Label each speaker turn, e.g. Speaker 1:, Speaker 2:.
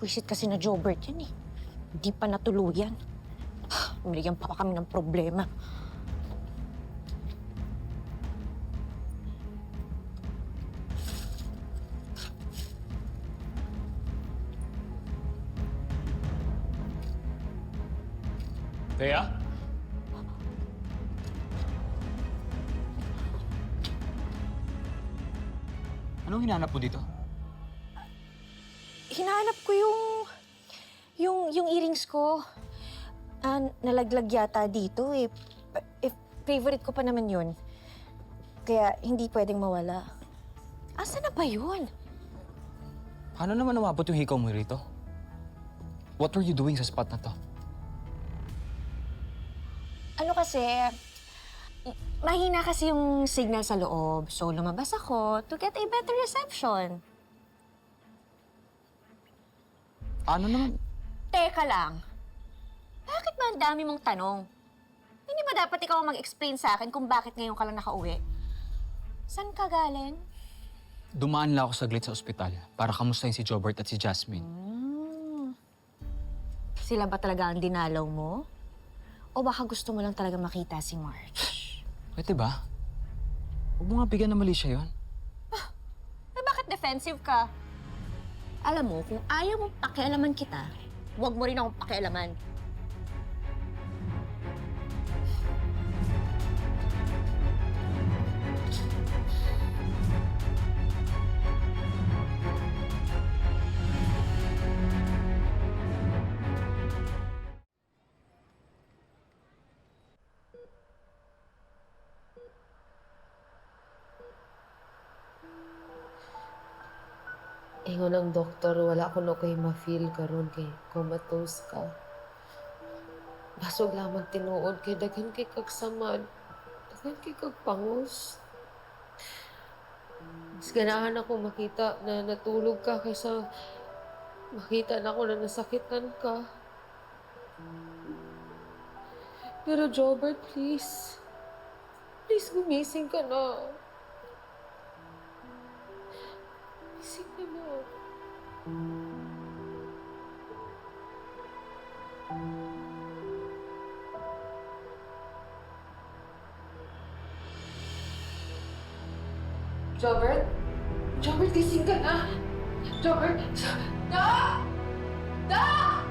Speaker 1: Wisit kasi na Jobert yan eh. Hindi pa natuluyan. Binigyan pa kami ng problema.
Speaker 2: Thea? Anong hinahanap mo dito?
Speaker 1: Hinahanap ko yung earrings ko. Nalaglag yata dito eh. Favorite ko pa naman yun. Kaya hindi pwedeng mawala. Asa na ba yun?
Speaker 2: Paano naman umabot yung hikaw mo rito? What were you doing sa spot na to?
Speaker 1: Ano kasi, mahina kasi yung signal sa loob. So lumabas ako to get a better reception.
Speaker 2: Ano naman?
Speaker 1: Teka lang. Bakit ba ang dami mong tanong? Hindi ba dapat ikaw ang mag-explain sa akin kung bakit ngayon ka lang nakauwi? Saan ka galing?
Speaker 2: Dumaan lang ako saglit sa ospital para kamustahin si Jobert at si Jasmine.
Speaker 1: Sila ba talaga ang dinalaw mo? O baka gusto mo lang talaga makita si Marge?
Speaker 2: Pwede ba? Huwag mo nga bigyan na mali siya yun.
Speaker 1: Bakit defensive ka? Alam mo, kung ayaw mong pakialaman kita, huwag mo rin akong pakialaman.
Speaker 3: Ingon ang doktor, wala ko na kay ma-feel karon kay comatose ka. Basog lamang tinuod kay daghan kay kagsamad. Daghan kay kagpangos. Mas ganahan ako makita na natulog ka kaysa makita na ako na nasakitan ka. Pero Jobert, please. Please, gumising ka na. Gising ka na. Jobert? Jobert, gising ka na! Jobert! Doc! Doc!